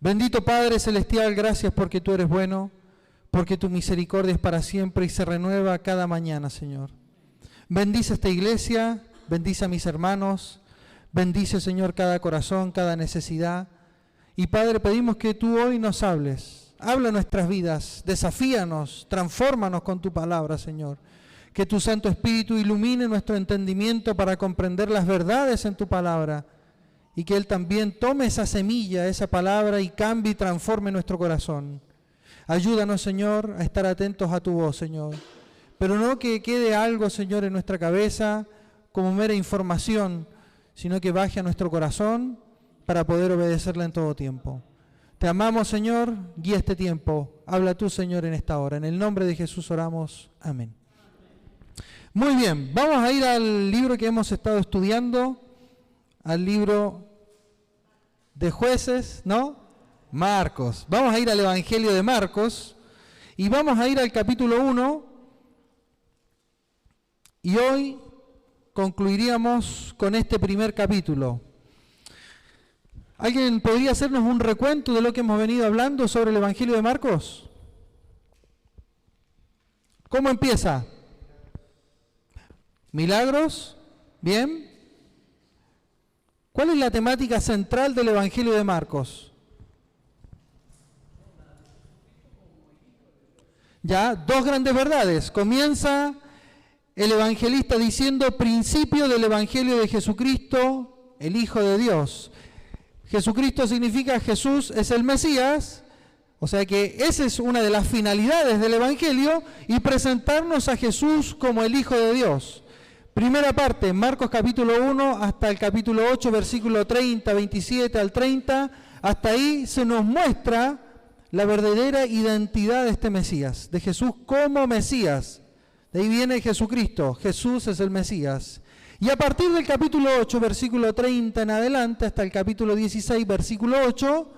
Bendito Padre Celestial, gracias porque tú eres bueno, porque tu misericordia es para siempre y se renueva cada mañana, Señor. Bendice esta iglesia, bendice a mis hermanos, bendice, Señor, cada corazón, cada necesidad. Y Padre, pedimos que tú hoy nos hables, habla nuestras vidas, desafíanos, transfórmanos con tu palabra, Señor. Que tu Santo Espíritu ilumine nuestro entendimiento para comprender las verdades en tu palabra y que Él también tome esa semilla, esa palabra y cambie y transforme nuestro corazón. Ayúdanos, Señor, a estar atentos a tu voz, Señor. Pero no que quede algo, Señor, en nuestra cabeza como mera información, sino que baje a nuestro corazón para poder obedecerla en todo tiempo. Te amamos, Señor, guía este tiempo. Habla tú, Señor, en esta hora. En el nombre de Jesús oramos. Amén. Muy bien, vamos a ir al libro que hemos estado estudiando, al libro de Jueces, ¿no? Marcos. Vamos a ir al Evangelio de Marcos y vamos a ir al capítulo 1 y hoy concluiríamos con este primer capítulo. ¿Alguien podría hacernos un recuento de lo que hemos venido hablando sobre el Evangelio de Marcos? ¿Cómo empieza? ¿Milagros? Bien. ¿Cuál es la temática central del Evangelio de Marcos? Ya, dos grandes verdades. Comienza el evangelista diciendo principio del Evangelio de Jesucristo, el Hijo de Dios. Jesucristo significa Jesús es el Mesías, o sea que esa es una de las finalidades del Evangelio y presentarnos a Jesús como el Hijo de Dios. Primera parte, Marcos capítulo 1 hasta el capítulo 8, versículo 30, 27 al 30, hasta ahí se nos muestra la verdadera identidad de este Mesías, de Jesús como Mesías. De ahí viene Jesucristo, Jesús es el Mesías. Y a partir del capítulo 8, versículo 30 en adelante, hasta el capítulo 16, versículo 8,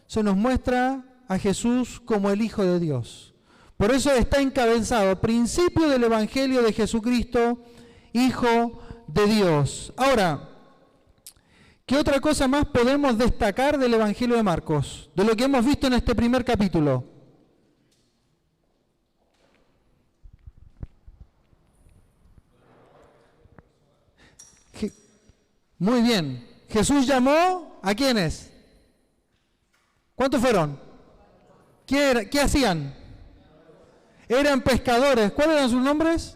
se nos muestra a Jesús como el Hijo de Dios. Por eso está encabezado, principio del Evangelio de Jesucristo, Hijo de Dios. Ahora, ¿qué otra cosa más podemos destacar del Evangelio de Marcos? De lo que hemos visto en este primer capítulo. Muy bien. Jesús llamó ¿a quiénes? ¿Cuántos fueron? ¿Qué hacían? Eran pescadores. ¿Cuáles eran sus nombres?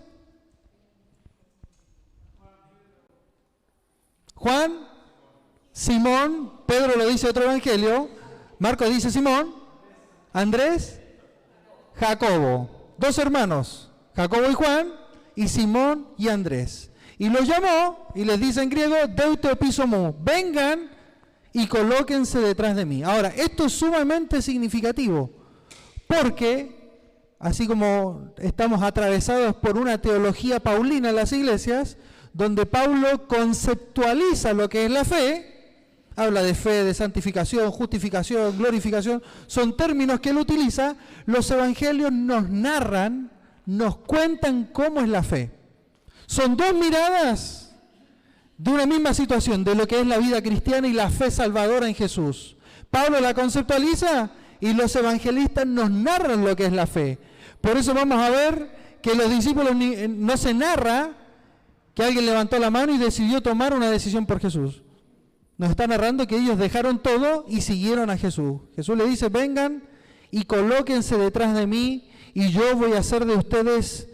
Juan, Simón, Pedro lo dice otro evangelio, Marcos dice Simón, Andrés, Jacobo, dos hermanos, Jacobo y Juan, y Simón y Andrés. Y los llamó y les dice en griego, deuteopisomou, vengan y colóquense detrás de mí. Ahora, esto es sumamente significativo, porque así como estamos atravesados por una teología paulina en las iglesias, donde Pablo conceptualiza lo que es la fe, habla de fe, de santificación, justificación, glorificación, son términos que él utiliza, los evangelios nos narran, nos cuentan cómo es la fe. Son dos miradas de una misma situación, de lo que es la vida cristiana y la fe salvadora en Jesús. Pablo la conceptualiza y los evangelistas nos narran lo que es la fe. Por eso vamos a ver que los discípulos no se narra que alguien levantó la mano y decidió tomar una decisión por Jesús. Nos está narrando que ellos dejaron todo y siguieron a Jesús. Jesús le dice, vengan y colóquense detrás de mí y yo voy a hacer de ustedes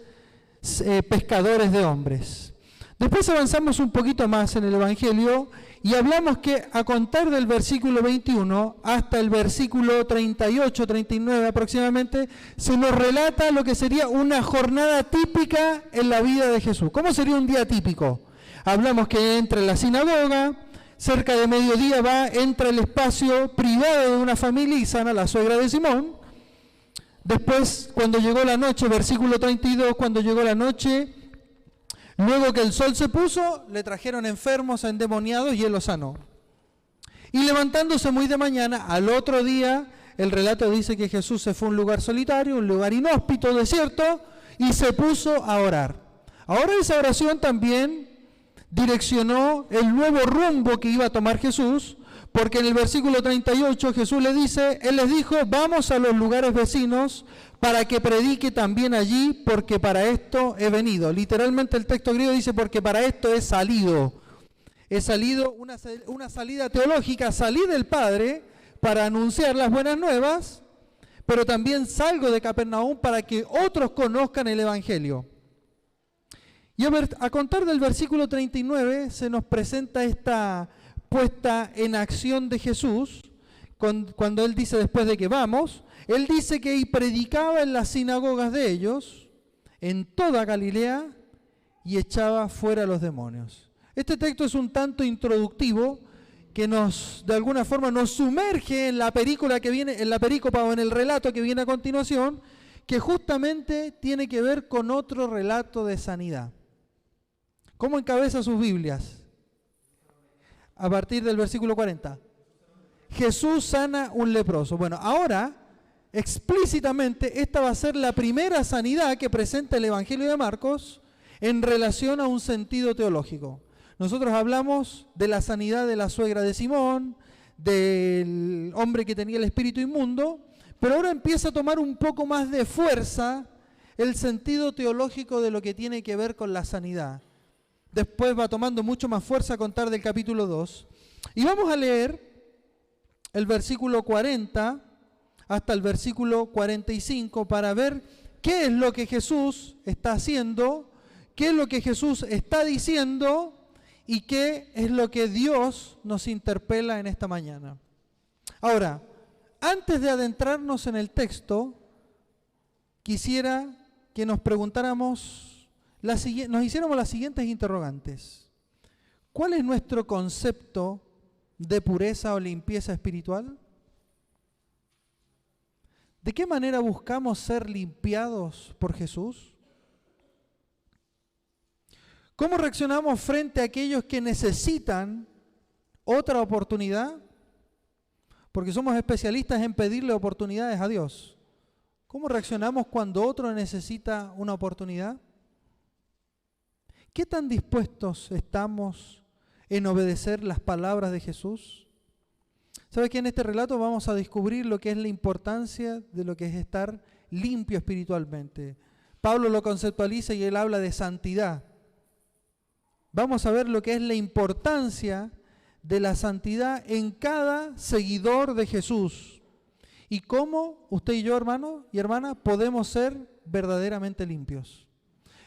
pescadores de hombres. Después avanzamos un poquito más en el Evangelio y hablamos que a contar del versículo 21 hasta el versículo 38, 39 aproximadamente, se nos relata lo que sería una jornada típica en la vida de Jesús. ¿Cómo sería un día típico? Hablamos que entra en la sinagoga, cerca de mediodía entra el espacio privado de una familia y sana a la suegra de Simón. Después, cuando llegó la noche, versículo 32, cuando llegó la noche, luego que el sol se puso, le trajeron enfermos, endemoniados y él los sanó. Y levantándose muy de mañana, al otro día, el relato dice que Jesús se fue a un lugar solitario, un lugar inhóspito, desierto, y se puso a orar. Ahora esa oración también direccionó el nuevo rumbo que iba a tomar Jesús, Porque en el versículo 38 Jesús Él les dijo, vamos a los lugares vecinos para que predique también allí, porque para esto he venido. Literalmente el texto griego dice, porque para esto he salido. He salido una salida teológica, salí del Padre para anunciar las buenas nuevas, pero también salgo de Capernaum para que otros conozcan el Evangelio. Y a contar del versículo 39 se nos presenta esta puesta en acción de Jesús, cuando Él dice después de que vamos, Él dice que y predicaba en las sinagogas de ellos, en toda Galilea, y echaba fuera a los demonios. Este texto es un tanto introductivo, que de alguna forma nos sumerge en la película que viene, en la perícopa o en el relato que viene a continuación, que justamente tiene que ver con otro relato de sanidad. ¿Cómo encabeza sus Biblias? A partir del versículo 40. Jesús sana un leproso. Bueno, ahora, explícitamente, esta va a ser la primera sanidad que presenta el Evangelio de Marcos en relación a un sentido teológico. Nosotros hablamos de la sanidad de la suegra de Simón, del hombre que tenía el espíritu inmundo, pero ahora empieza a tomar un poco más de fuerza el sentido teológico de lo que tiene que ver con la sanidad. Después va tomando mucho más fuerza a contar del capítulo 2. Y vamos a leer el versículo 40 hasta el versículo 45 para ver qué es lo que Jesús está haciendo, qué es lo que Jesús está diciendo y qué es lo que Dios nos interpela en esta mañana. Ahora, antes de adentrarnos en el texto, quisiera que nos preguntáramos, nos hiciéramos las siguientes interrogantes. ¿Cuál es nuestro concepto de pureza o limpieza espiritual? ¿De qué manera buscamos ser limpiados por Jesús? ¿Cómo reaccionamos frente a aquellos que necesitan otra oportunidad? Porque somos especialistas en pedirle oportunidades a Dios. ¿Cómo reaccionamos cuando otro necesita una oportunidad? ¿Qué tan dispuestos estamos en obedecer las palabras de Jesús? ¿Sabes que en este relato vamos a descubrir lo que es la importancia de lo que es estar limpio espiritualmente? Pablo lo conceptualiza y él habla de santidad. Vamos a ver lo que es la importancia de la santidad en cada seguidor de Jesús y cómo usted y yo, hermano y hermana, podemos ser verdaderamente limpios.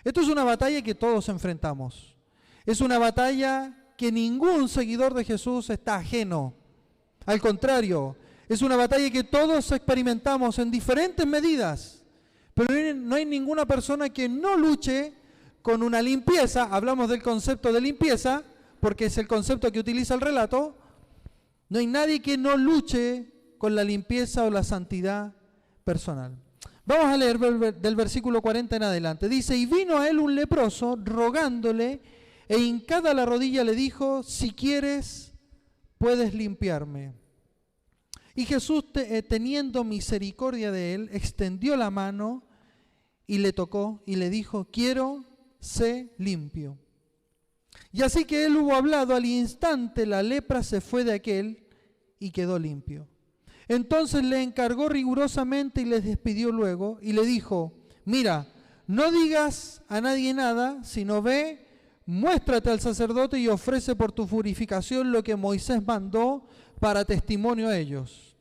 Esto es una batalla que todos enfrentamos. Es una batalla que ningún seguidor de Jesús está ajeno. Al contrario, es una batalla que todos experimentamos en diferentes medidas, pero no hay ninguna persona que no luche con una limpieza. Hablamos del concepto de limpieza, porque es el concepto que utiliza el relato. No hay nadie que no luche con la limpieza o la santidad personal. Vamos a leer del versículo 40 en adelante. Dice, y vino a él un leproso, rogándole, e hincada la rodilla le dijo, si quieres, puedes limpiarme. Y Jesús, teniendo misericordia de él, extendió la mano y le tocó y le dijo, quiero, sé limpio. Y así que él hubo hablado, al instante la lepra se fue de aquel y quedó limpio. Entonces le encargó rigurosamente y les despidió luego y le dijo, mira, no digas a nadie nada, sino ve, muéstrate al sacerdote y ofrece por tu purificación lo que Moisés mandó para testimonio a ellos.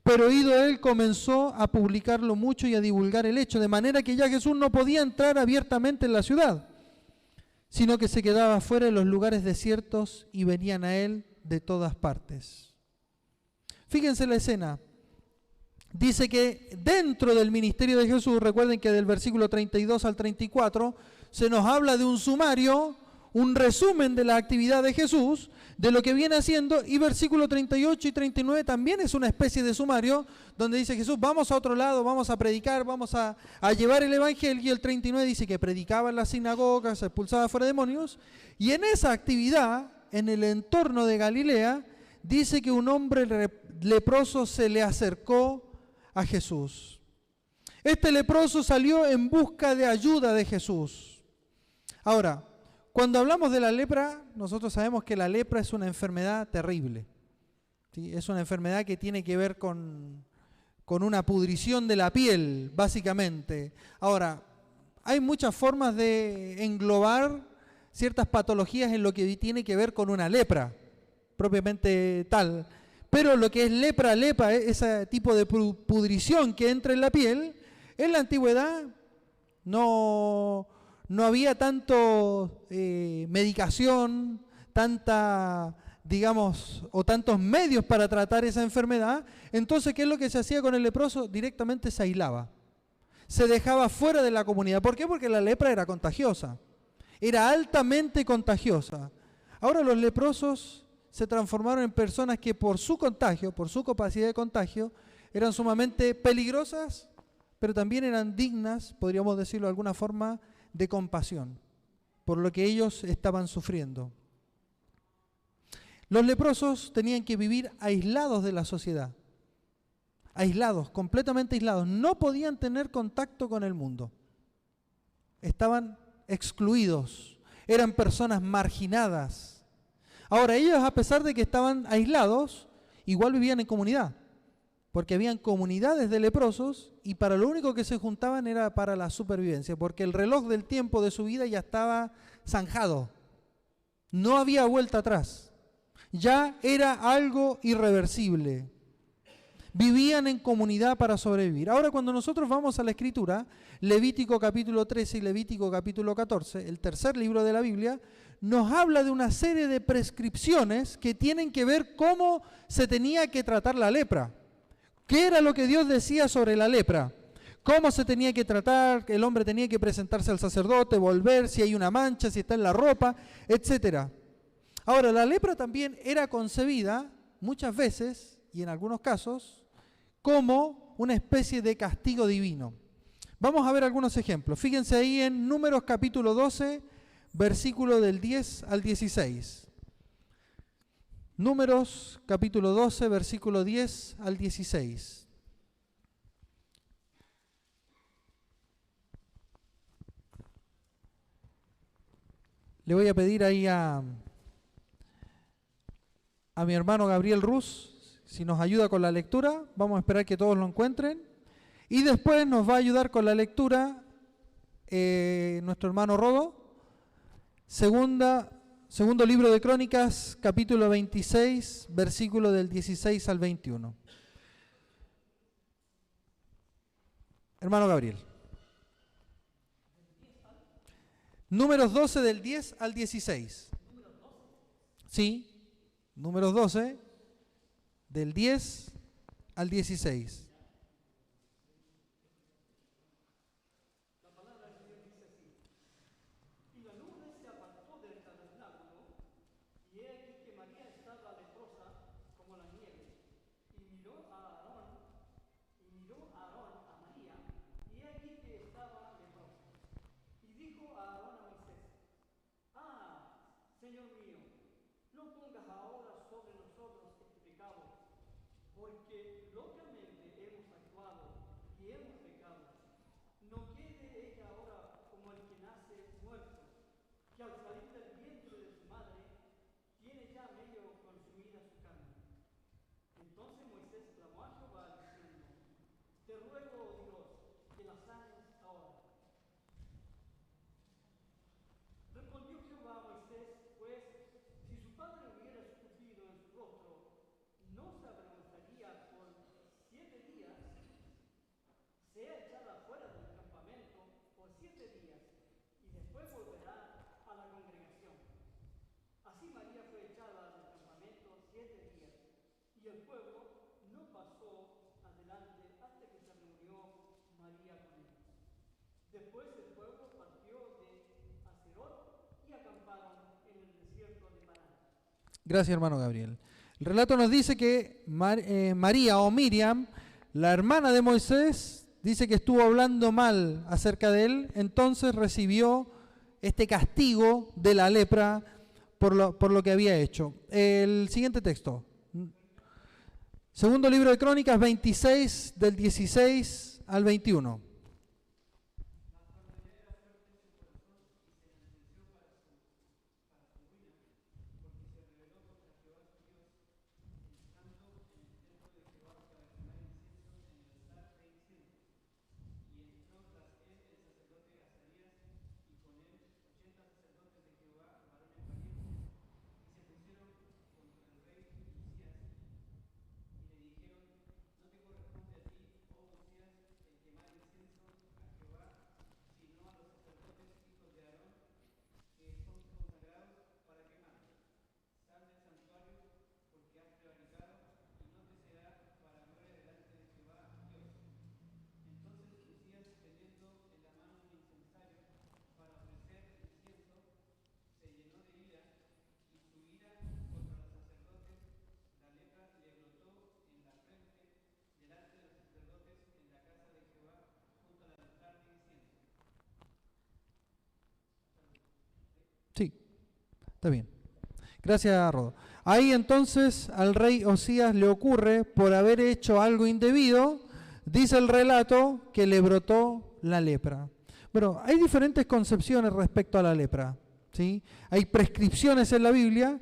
Pero oído él, comenzó a publicarlo mucho y a divulgar el hecho, de manera que ya Jesús no podía entrar abiertamente en la ciudad, sino que se quedaba afuera en los lugares desiertos y venían a él de todas partes. Fíjense la escena. Dice que dentro del ministerio de Jesús, recuerden que del versículo 32 al 34, se nos habla de un sumario, un resumen de la actividad de Jesús, de lo que viene haciendo, y versículo 38 y 39 también es una especie de sumario, donde dice Jesús, vamos a otro lado, vamos a predicar, vamos a llevar el evangelio, y el 39 dice que predicaba en las sinagogas, expulsaba fuera demonios, y en esa actividad, en el entorno de Galilea, dice que un hombre leproso se le acercó a Jesús. Este leproso salió en busca de ayuda de Jesús. Ahora, cuando hablamos de la lepra, nosotros sabemos que la lepra es una enfermedad terrible. ¿sí? Es una enfermedad que tiene que ver con una pudrición de la piel, básicamente. Ahora, hay muchas formas de englobar ciertas patologías en lo que tiene que ver con una lepra, propiamente tal. Pero lo que es lepra, ese tipo de pudrición que entra en la piel, en la antigüedad no había tanto medicación, tanta, digamos, o tantos medios para tratar esa enfermedad. Entonces, ¿qué es lo que se hacía con el leproso? Directamente se aislaba. Se dejaba fuera de la comunidad. ¿Por qué? Porque la lepra era contagiosa. Era altamente contagiosa. Ahora los leprosos se transformaron en personas que por su contagio, por su capacidad de contagio, eran sumamente peligrosas, pero también eran dignas, podríamos decirlo de alguna forma, de compasión, por lo que ellos estaban sufriendo. Los leprosos tenían que vivir aislados de la sociedad, aislados, completamente aislados, no podían tener contacto con el mundo. Estaban excluidos, eran personas marginadas. Ahora, ellos, a pesar de que estaban aislados, igual vivían en comunidad, porque habían comunidades de leprosos y para lo único que se juntaban era para la supervivencia, porque el reloj del tiempo de su vida ya estaba zanjado, no había vuelta atrás, ya era algo irreversible. Vivían en comunidad para sobrevivir. Ahora, cuando nosotros vamos a la Escritura, Levítico capítulo 13 y Levítico capítulo 14, el tercer libro de la Biblia, nos habla de una serie de prescripciones que tienen que ver cómo se tenía que tratar la lepra. ¿Qué era lo que Dios decía sobre la lepra? ¿Cómo se tenía que tratar? El hombre tenía que presentarse al sacerdote, volver, si hay una mancha, si está en la ropa, etc. Ahora, la lepra también era concebida muchas veces, y en algunos casos, como una especie de castigo divino. Vamos a ver algunos ejemplos. Fíjense ahí en Números capítulo 12, versículo del 10 al 16. Números capítulo 12, versículo 10 al 16. Le voy a pedir ahí a mi hermano Gabriel Ruz, si nos ayuda con la lectura. Vamos a esperar que todos lo encuentren. Y después nos va a ayudar con la lectura nuestro hermano Rodo. Segundo libro de Crónicas, capítulo 26, versículo del 16 al 21. Hermano Gabriel. Números 12 del 10 al 16. Sí, Números 12 del 10 al 16. Gracias, hermano Gabriel. El relato nos dice que María o Miriam, la hermana de Moisés, dice que estuvo hablando mal acerca de él, entonces recibió este castigo de la lepra por lo que había hecho. El siguiente texto. Segundo libro de Crónicas 26, del 16 al 21. Está bien. Gracias, Rodo. Ahí entonces al rey Osías le ocurre, por haber hecho algo indebido, dice el relato que le brotó la lepra. Bueno, hay diferentes concepciones respecto a la lepra, ¿sí? Hay prescripciones en la Biblia,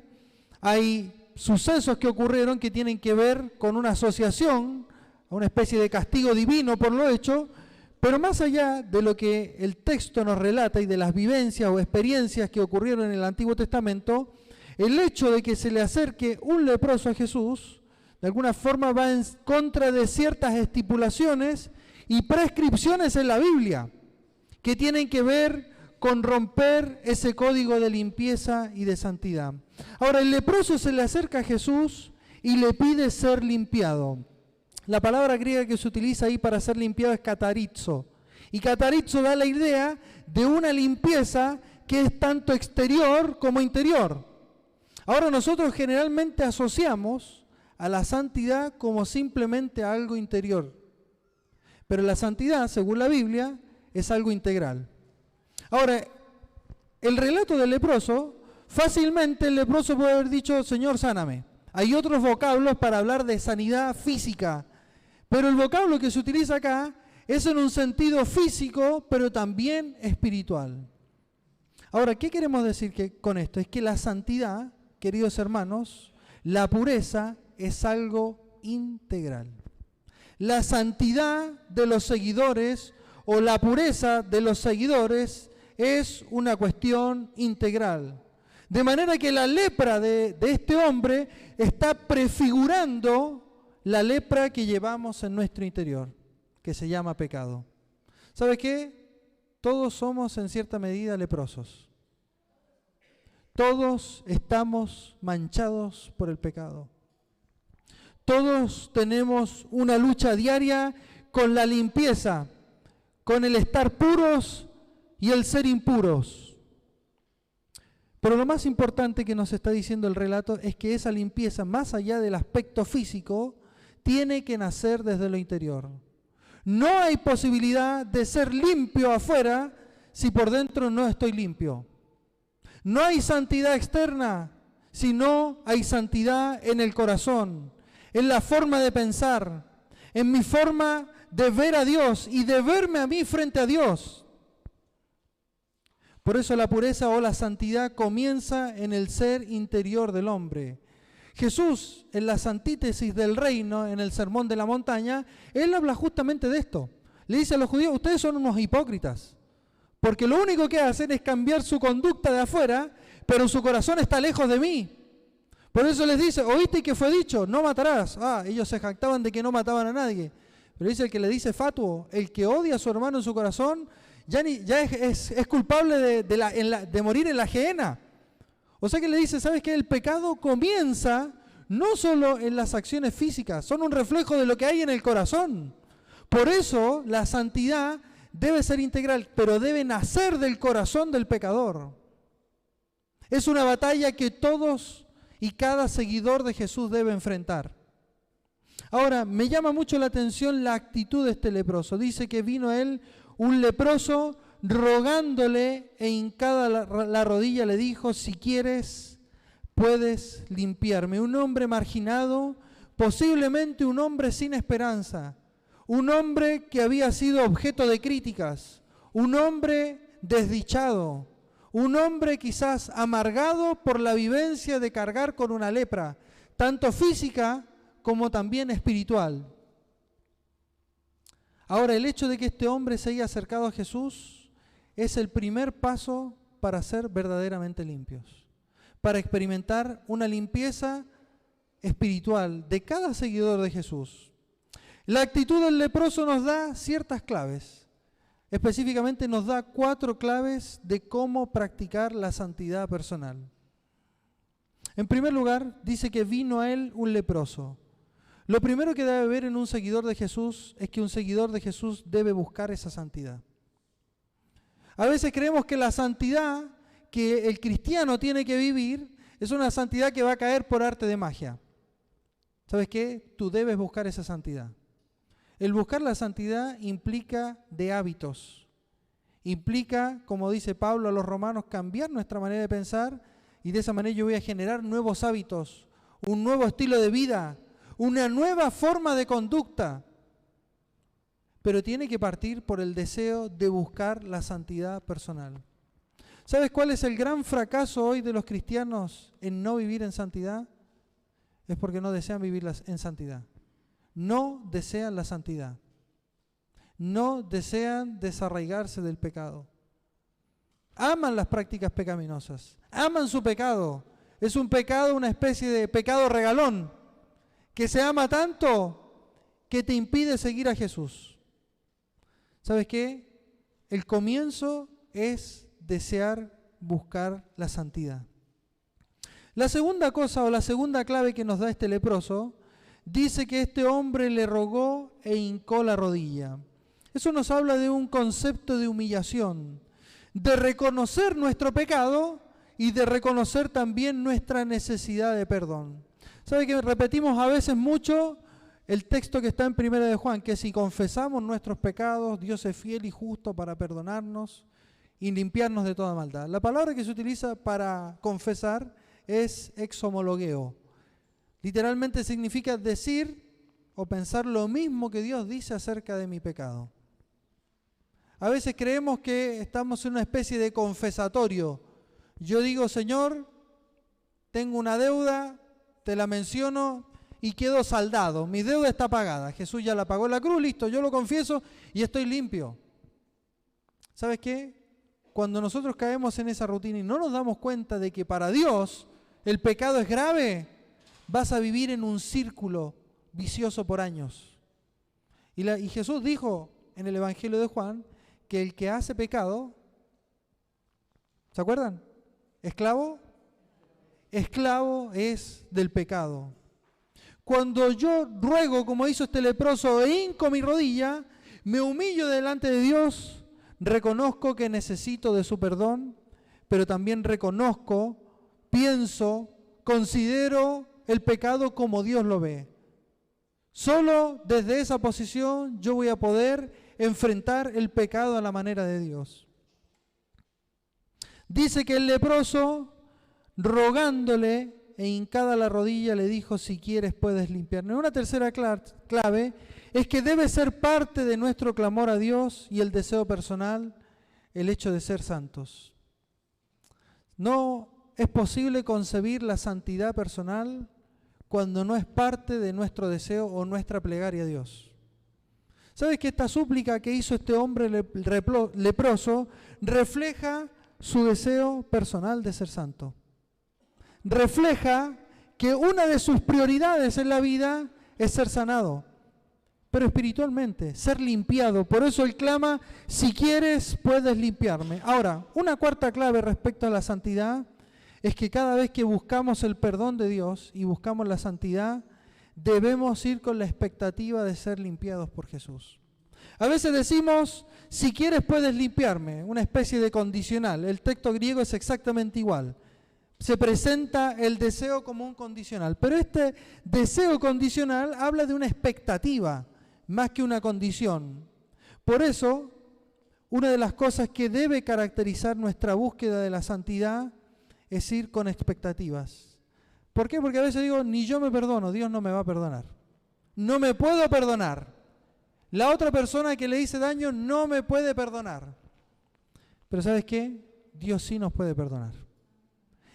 hay sucesos que ocurrieron que tienen que ver con una asociación, una especie de castigo divino por lo hecho, pero más allá de lo que el texto nos relata y de las vivencias o experiencias que ocurrieron en el Antiguo Testamento, el hecho de que se le acerque un leproso a Jesús, de alguna forma va en contra de ciertas estipulaciones y prescripciones en la Biblia, que tienen que ver con romper ese código de limpieza y de santidad. Ahora, el leproso se le acerca a Jesús y le pide ser limpiado. La palabra griega que se utiliza ahí para ser limpiado es katarizo. Y katarizo da la idea de una limpieza que es tanto exterior como interior. Ahora nosotros generalmente asociamos a la santidad como simplemente algo interior. Pero la santidad, según la Biblia, es algo integral. Ahora, el relato del leproso, fácilmente el leproso puede haber dicho, Señor, sáname. Hay otros vocablos para hablar de sanidad física, pero el vocablo que se utiliza acá es en un sentido físico, pero también espiritual. Ahora, ¿qué queremos decir con esto? Es que la santidad, queridos hermanos, la pureza es algo integral. La santidad de los seguidores o la pureza de los seguidores es una cuestión integral. De manera que la lepra de este hombre está prefigurando la lepra que llevamos en nuestro interior, que se llama pecado. ¿Sabe qué? Todos somos en cierta medida leprosos. Todos estamos manchados por el pecado. Todos tenemos una lucha diaria con la limpieza, con el estar puros y el ser impuros. Pero lo más importante que nos está diciendo el relato es que esa limpieza, más allá del aspecto físico, tiene que nacer desde lo interior. No hay posibilidad de ser limpio afuera si por dentro no estoy limpio. No hay santidad externa si no hay santidad en el corazón, en la forma de pensar, en mi forma de ver a Dios y de verme a mí frente a Dios. Por eso la pureza o la santidad comienza en el ser interior del hombre. Jesús, en las antítesis del reino, en el Sermón de la Montaña, él habla justamente de esto. Le dice a los judíos, ustedes son unos hipócritas, porque lo único que hacen es cambiar su conducta de afuera, pero su corazón está lejos de mí. Por eso les dice, ¿oíste que fue dicho? No matarás. Ellos se jactaban de que no mataban a nadie. Pero dice el que le dice fatuo, el que odia a su hermano en su corazón, ya es culpable de morir en la gehenna. O sea que le dice, ¿sabes qué? El pecado comienza no solo en las acciones físicas, son un reflejo de lo que hay en el corazón. Por eso la santidad debe ser integral, pero debe nacer del corazón del pecador. Es una batalla que todos y cada seguidor de Jesús debe enfrentar. Ahora, me llama mucho la atención la actitud de este leproso. Dice que vino él, un leproso, rogándole e hincada la rodilla le dijo, si quieres, puedes limpiarme. Un hombre marginado, posiblemente un hombre sin esperanza, un hombre que había sido objeto de críticas, un hombre desdichado, un hombre quizás amargado por la vivencia de cargar con una lepra, tanto física como también espiritual. Ahora, el hecho de que este hombre se haya acercado a Jesús es el primer paso para ser verdaderamente limpios, para experimentar una limpieza espiritual de cada seguidor de Jesús. La actitud del leproso nos da ciertas claves, específicamente nos da 4 claves de cómo practicar la santidad personal. En primer lugar, dice que vino a él un leproso. Lo primero que debe haber en un seguidor de Jesús es que un seguidor de Jesús debe buscar esa santidad. A veces creemos que la santidad que el cristiano tiene que vivir es una santidad que va a caer por arte de magia. ¿Sabes qué? Tú debes buscar esa santidad. El buscar la santidad implica de hábitos. Implica, como dice Pablo a los romanos, cambiar nuestra manera de pensar y de esa manera yo voy a generar nuevos hábitos, un nuevo estilo de vida, una nueva forma de conducta. Pero tiene que partir por el deseo de buscar la santidad personal. ¿Sabes cuál es el gran fracaso hoy de los cristianos en no vivir en santidad? Es porque no desean vivir en santidad. No desean la santidad. No desean desarraigarse del pecado. Aman las prácticas pecaminosas. Aman su pecado. Es un pecado, una especie de pecado regalón, que se ama tanto que te impide seguir a Jesús. ¿Sabes qué? El comienzo es desear buscar la santidad. La segunda cosa o la segunda clave que nos da este leproso dice que este hombre le rogó e hincó la rodilla. Eso nos habla de un concepto de humillación, de reconocer nuestro pecado y de reconocer también nuestra necesidad de perdón. ¿Sabe que repetimos a veces mucho el texto que está en 1 de Juan, que si confesamos nuestros pecados, Dios es fiel y justo para perdonarnos y limpiarnos de toda maldad? La palabra que se utiliza para confesar es exhomologueo. Literalmente significa decir o pensar lo mismo que Dios dice acerca de mi pecado. A veces creemos que estamos en una especie de confesatorio. Yo digo, Señor, tengo una deuda, te la menciono y quedo saldado. Mi deuda está pagada. Jesús ya la pagó en la cruz, listo, yo lo confieso y estoy limpio. ¿Sabes qué? Cuando nosotros caemos en esa rutina y no nos damos cuenta de que para Dios el pecado es grave, vas a vivir en un círculo vicioso por años. Y Jesús dijo en el Evangelio de Juan que el que hace pecado, ¿se acuerdan? Esclavo es del pecado. Cuando yo ruego, como hizo este leproso, e hinco mi rodilla, me humillo delante de Dios, reconozco que necesito de su perdón, pero también reconozco, pienso, considero el pecado como Dios lo ve. Solo desde esa posición yo voy a poder enfrentar el pecado a la manera de Dios. Dice que el leproso, rogándole e hincada la rodilla, le dijo, si quieres puedes limpiarme. Una tercera clave es que debe ser parte de nuestro clamor a Dios y el deseo personal el hecho de ser santos. No es posible concebir la santidad personal cuando no es parte de nuestro deseo o nuestra plegaria a Dios. ¿Sabes que esta súplica que hizo este hombre leproso refleja su deseo personal de ser santo? Refleja que una de sus prioridades en la vida es ser sanado, pero espiritualmente, ser limpiado. Por eso él clama, si quieres puedes limpiarme. Ahora, una cuarta clave respecto a la santidad es que cada vez que buscamos el perdón de Dios y buscamos la santidad, debemos ir con la expectativa de ser limpiados por Jesús. A veces decimos, si quieres puedes limpiarme, una especie de condicional. El texto griego es exactamente igual. Se presenta el deseo como un condicional, pero este deseo condicional habla de una expectativa más que una condición. Por eso, una de las cosas que debe caracterizar nuestra búsqueda de la santidad es ir con expectativas. ¿Por qué? Porque a veces digo, ni yo me perdono, Dios no me va a perdonar. No me puedo perdonar. La otra persona que le hice daño no me puede perdonar. Pero ¿sabes qué? Dios sí nos puede perdonar.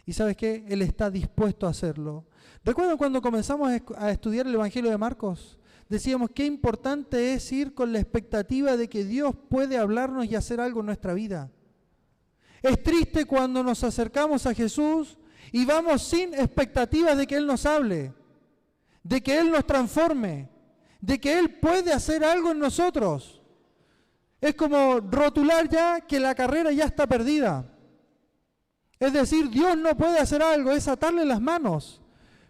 Y ¿sabes qué? Él está dispuesto a hacerlo. ¿Recuerdan cuando comenzamos a estudiar el Evangelio de Marcos? Decíamos qué importante es ir con la expectativa de que Dios puede hablarnos y hacer algo en nuestra vida. Es triste cuando nos acercamos a Jesús y vamos sin expectativas de que Él nos hable, de que Él nos transforme, de que Él puede hacer algo en nosotros. Es como rotular ya que la carrera ya está perdida. Es decir, Dios no puede hacer algo, es atarle las manos.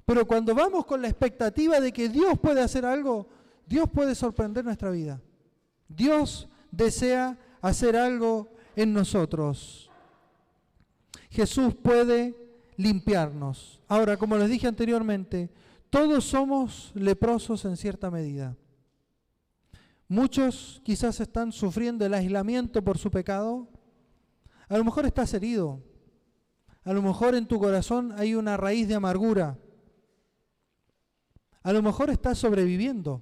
Pero cuando vamos con la expectativa de que Dios puede hacer algo, Dios puede sorprender nuestra vida. Dios desea hacer algo en nosotros. Jesús puede limpiarnos. Ahora, como les dije anteriormente, todos somos leprosos en cierta medida. Muchos quizás están sufriendo el aislamiento por su pecado. A lo mejor estás herido. A lo mejor en tu corazón hay una raíz de amargura. A lo mejor estás sobreviviendo.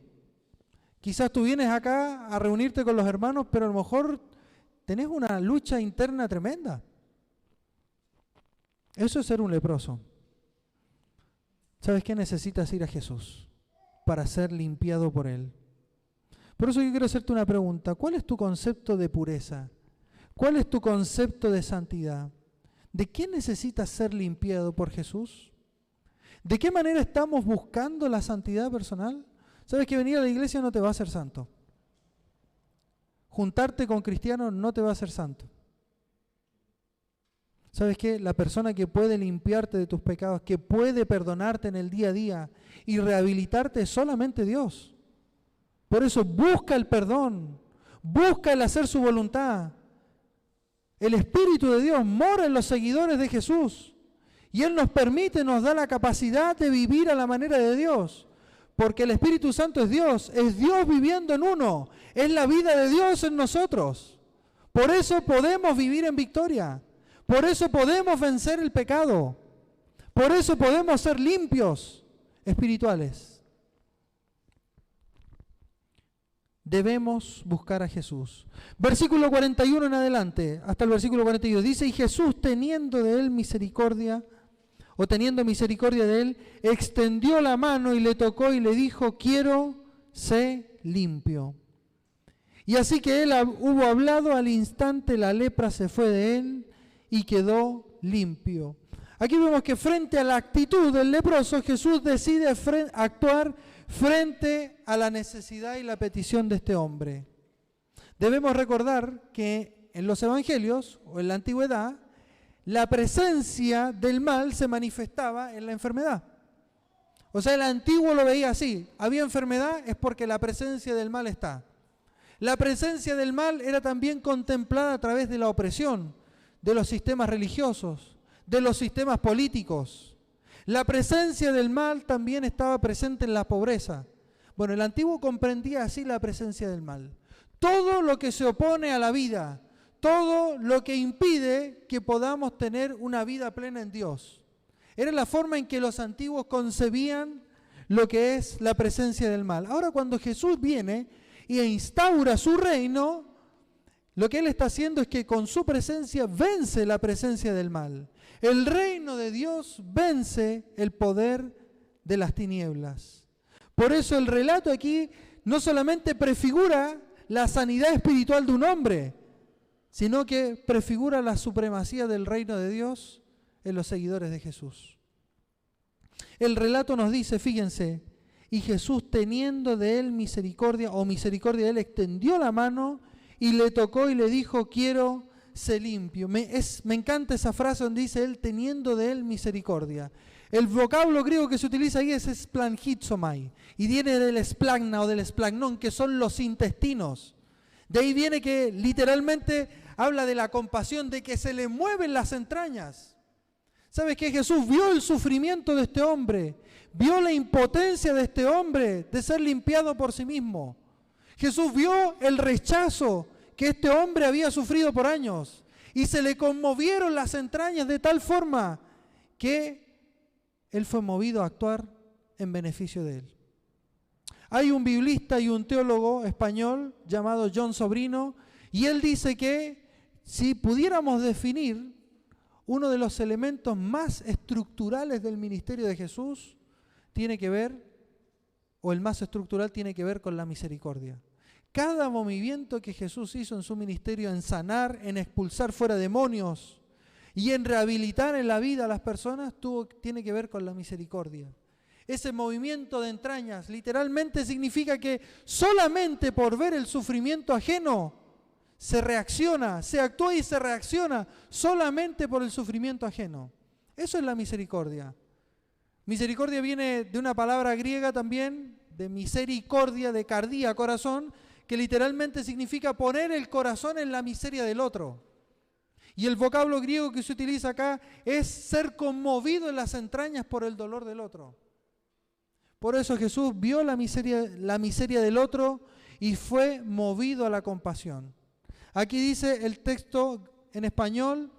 Quizás tú vienes acá a reunirte con los hermanos, pero a lo mejor tenés una lucha interna tremenda. Eso es ser un leproso. ¿Sabes qué? Necesitas ir a Jesús para ser limpiado por Él. Por eso yo quiero hacerte una pregunta. ¿Cuál es tu concepto de pureza? ¿Cuál es tu concepto de santidad? ¿De qué necesitas ser limpiado por Jesús? ¿De qué manera estamos buscando la santidad personal? ¿Sabes que venir a la iglesia no te va a hacer santo? Juntarte con cristianos no te va a hacer santo. ¿Sabes qué? La persona que puede limpiarte de tus pecados, que puede perdonarte en el día a día y rehabilitarte es solamente Dios. Por eso busca el perdón, busca el hacer su voluntad. El Espíritu de Dios mora en los seguidores de Jesús y Él nos permite, nos da la capacidad de vivir a la manera de Dios. Porque el Espíritu Santo es Dios viviendo en uno, es la vida de Dios en nosotros. Por eso podemos vivir en victoria, por eso podemos vencer el pecado, por eso podemos ser limpios espirituales. Debemos buscar a Jesús. Versículo 41 en adelante, hasta el versículo 42, dice, y Jesús teniendo de él misericordia, o teniendo misericordia de él, extendió la mano y le tocó y le dijo, quiero, sé limpio. Y así que él hubo hablado, al instante la lepra se fue de él y quedó limpio. Aquí vemos que frente a la actitud del leproso, Jesús decide actuar frente a la necesidad y la petición de este hombre. Debemos recordar que en los evangelios o en la antigüedad, la presencia del mal se manifestaba en la enfermedad. O sea, el antiguo lo veía así. Había enfermedad, es porque la presencia del mal está. La presencia del mal era también contemplada a través de la opresión, de los sistemas religiosos, de los sistemas políticos. La presencia del mal también estaba presente en la pobreza. Bueno, el antiguo comprendía así la presencia del mal. Todo lo que se opone a la vida, todo lo que impide que podamos tener una vida plena en Dios. Era la forma en que los antiguos concebían lo que es la presencia del mal. Ahora cuando Jesús viene e instaura su reino, lo que Él está haciendo es que con su presencia vence la presencia del mal. El reino de Dios vence el poder de las tinieblas. Por eso el relato aquí no solamente prefigura la sanidad espiritual de un hombre, sino que prefigura la supremacía del reino de Dios en los seguidores de Jesús. El relato nos dice, fíjense, y Jesús teniendo de él misericordia, o misericordia de él, extendió la mano y le tocó y le dijo, quiero ser limpio. Me encanta esa frase donde dice él teniendo de él misericordia. El vocablo griego que se utiliza ahí es splanchizomai, y viene del splagna o del splagnón, que son los intestinos. De ahí viene que literalmente habla de la compasión, de que se le mueven las entrañas. ¿Sabes qué? Jesús vio el sufrimiento de este hombre, vio la impotencia de este hombre de ser limpiado por sí mismo. Jesús vio el rechazo que este hombre había sufrido por años y se le conmovieron las entrañas de tal forma que él fue movido a actuar en beneficio de él. Hay un biblista y un teólogo español llamado John Sobrino, y él dice que si pudiéramos definir uno de los elementos más estructurales del ministerio de Jesús, tiene que ver, o el más estructural tiene que ver con la misericordia. Cada movimiento que Jesús hizo en su ministerio en sanar, en expulsar fuera demonios y en rehabilitar en la vida a las personas, tiene que ver con la misericordia. Ese movimiento de entrañas literalmente significa que solamente por ver el sufrimiento ajeno se reacciona, se actúa y se reacciona solamente por el sufrimiento ajeno. Eso es la misericordia. Misericordia viene de una palabra griega también, de misericordia, de cardía, corazón, que literalmente significa poner el corazón en la miseria del otro. Y el vocablo griego que se utiliza acá es ser conmovido en las entrañas por el dolor del otro. Por eso Jesús vio la miseria del otro y fue movido a la compasión. Aquí dice el texto en español,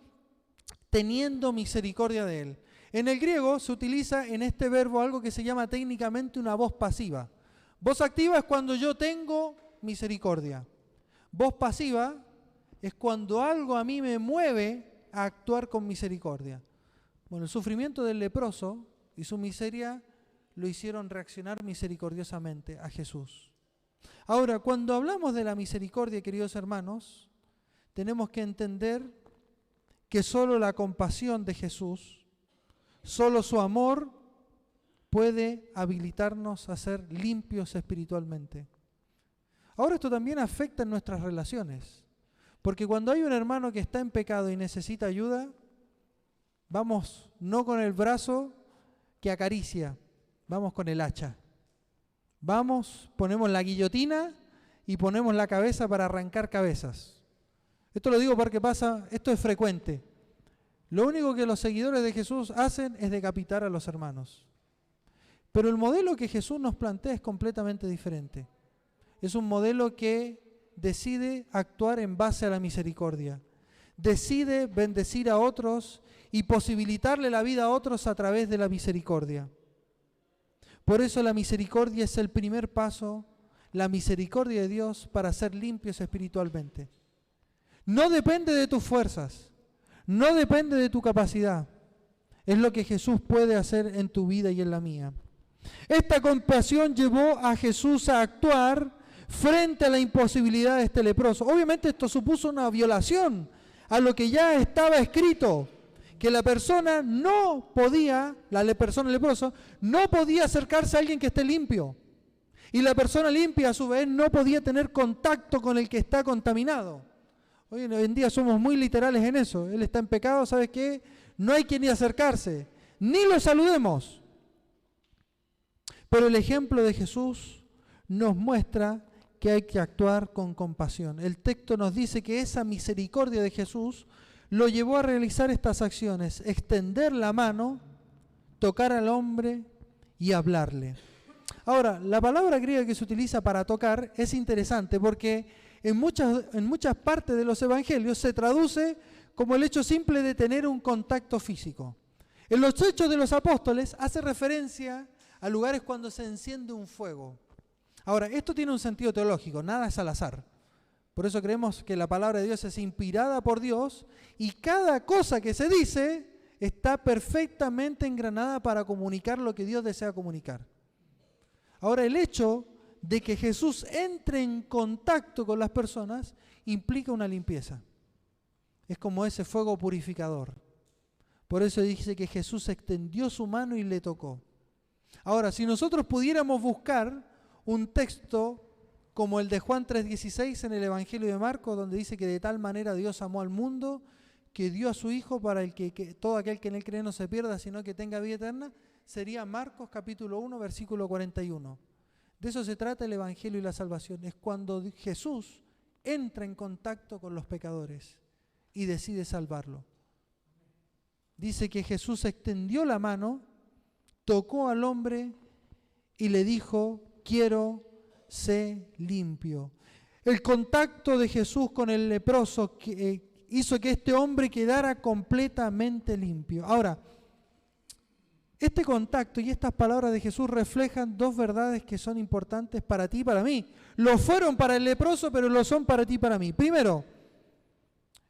teniendo misericordia de él. En el griego se utiliza en este verbo algo que se llama técnicamente una voz pasiva. Voz activa es cuando yo tengo misericordia. Voz pasiva es cuando algo a mí me mueve a actuar con misericordia. Bueno, el sufrimiento del leproso y su miseria lo hicieron reaccionar misericordiosamente a Jesús. Ahora, cuando hablamos de la misericordia, queridos hermanos, tenemos que entender que solo la compasión de Jesús, solo su amor puede habilitarnos a ser limpios espiritualmente. Ahora esto también afecta en nuestras relaciones, porque cuando hay un hermano que está en pecado y necesita ayuda, vamos no con el brazo que acaricia, vamos con el hacha. Vamos, ponemos la guillotina y ponemos la cabeza para arrancar cabezas. Esto lo digo porque esto es frecuente. Lo único que los seguidores de Jesús hacen es decapitar a los hermanos. Pero el modelo que Jesús nos plantea es completamente diferente. Es un modelo que decide actuar en base a la misericordia. Decide bendecir a otros y posibilitarle la vida a otros a través de la misericordia. Por eso la misericordia es el primer paso, la misericordia de Dios para ser limpios espiritualmente. No depende de tus fuerzas, no depende de tu capacidad. Es lo que Jesús puede hacer en tu vida y en la mía. Esta compasión llevó a Jesús a actuar frente a la imposibilidad de este leproso. Obviamente esto supuso una violación a lo que ya estaba escrito, que la persona la persona leprosa, no podía acercarse a alguien que esté limpio. Y la persona limpia, a su vez, no podía tener contacto con el que está contaminado. Hoy en día somos muy literales en eso. Él está en pecado, ¿sabes qué? No hay que ni acercarse, ni lo saludemos. Pero el ejemplo de Jesús nos muestra que hay que actuar con compasión. El texto nos dice que esa misericordia de Jesús lo llevó a realizar estas acciones: extender la mano, tocar al hombre y hablarle. Ahora, la palabra griega que se utiliza para tocar es interesante porque en muchas partes de los evangelios se traduce como el hecho simple de tener un contacto físico. En los Hechos de los Apóstoles hace referencia a lugares cuando se enciende un fuego. Ahora, esto tiene un sentido teológico, nada es al azar. Por eso creemos que la palabra de Dios es inspirada por Dios y cada cosa que se dice está perfectamente engranada para comunicar lo que Dios desea comunicar. Ahora, el hecho de que Jesús entre en contacto con las personas implica una limpieza. Es como ese fuego purificador. Por eso dice que Jesús extendió su mano y le tocó. Ahora, si nosotros pudiéramos buscar un texto como el de Juan 3:16 en el Evangelio de Marcos, donde dice que de tal manera Dios amó al mundo que dio a su Hijo para que todo aquel que en él cree no se pierda, sino que tenga vida eterna, sería Marcos capítulo 1, versículo 41. De eso se trata el Evangelio y la salvación. Es cuando Jesús entra en contacto con los pecadores y decide salvarlo. Dice que Jesús extendió la mano, tocó al hombre y le dijo: quiero ser limpio. El contacto de Jesús con el leproso hizo que este hombre quedara completamente limpio. Ahora, este contacto y estas palabras de Jesús reflejan dos verdades que son importantes para ti y para mí. Lo fueron para el leproso, pero lo son para ti y para mí. Primero,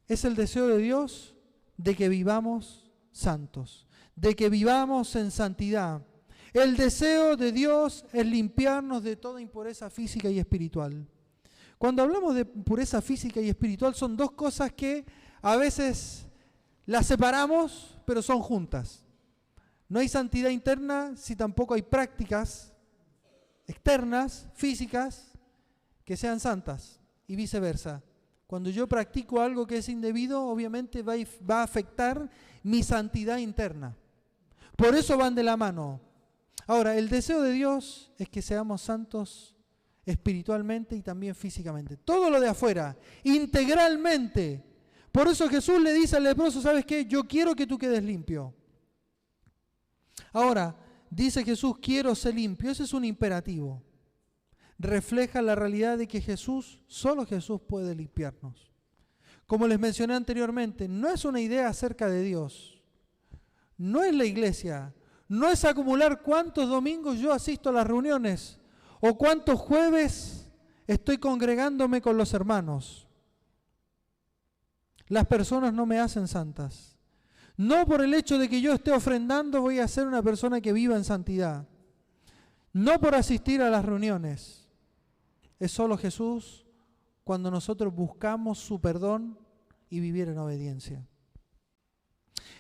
es el deseo de Dios de que vivamos santos, de que vivamos en santidad. El deseo de Dios es limpiarnos de toda impureza física y espiritual. Cuando hablamos de pureza física y espiritual, son dos cosas que a veces las separamos, pero son juntas. No hay santidad interna si tampoco hay prácticas externas, físicas, que sean santas, y viceversa. Cuando yo practico algo que es indebido, obviamente va a afectar mi santidad interna. Por eso van de la mano. Ahora, el deseo de Dios es que seamos santos espiritualmente y también físicamente. Todo lo de afuera, integralmente. Por eso Jesús le dice al leproso: ¿sabes qué? Yo quiero que tú quedes limpio. Ahora, dice Jesús: quiero ser limpio. Ese es un imperativo. Refleja la realidad de que solo Jesús puede limpiarnos. como les mencioné anteriormente, no es una idea acerca de Dios, no es la iglesia, no es acumular cuántos domingos yo asisto a las reuniones o cuántos jueves estoy congregándome con los hermanos. Las personas no me hacen santas. No por el hecho de que yo esté ofrendando voy a ser una persona que viva en santidad. No por asistir a las reuniones. Es solo Jesús cuando nosotros buscamos su perdón y vivir en obediencia.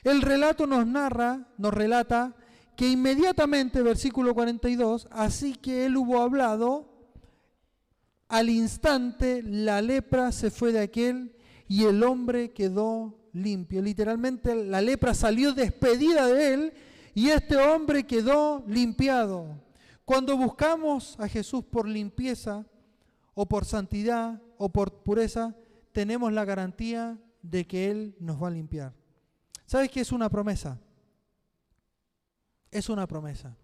El relato nos relata que inmediatamente, versículo 42, así que él hubo hablado, al instante la lepra se fue de aquel y el hombre quedó limpio. Literalmente la lepra salió despedida de él y este hombre quedó limpiado. Cuando buscamos a Jesús por limpieza o por santidad o por pureza, tenemos la garantía de que Él nos va a limpiar. ¿Sabes qué es una promesa? Es una promesa.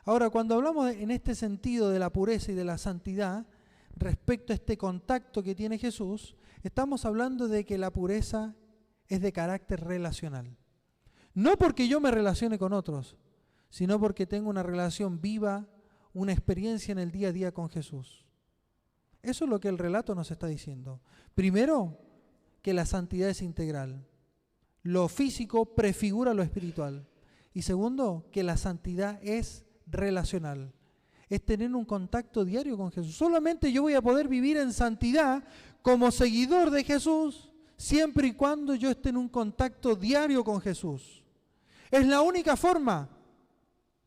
Ahora, cuando hablamos en este sentido de la pureza y de la santidad, respecto a este contacto que tiene Jesús, estamos hablando de que la pureza es de carácter relacional. No porque yo me relacione con otros, sino porque tengo una relación viva, una experiencia en el día a día con Jesús. Eso es lo que el relato nos está diciendo. Primero, que la santidad es integral. Lo físico prefigura lo espiritual. Y segundo, que la santidad es relacional. Es tener un contacto diario con Jesús. Solamente yo voy a poder vivir en santidad como seguidor de Jesús siempre y cuando yo esté en un contacto diario con Jesús. Es la única forma.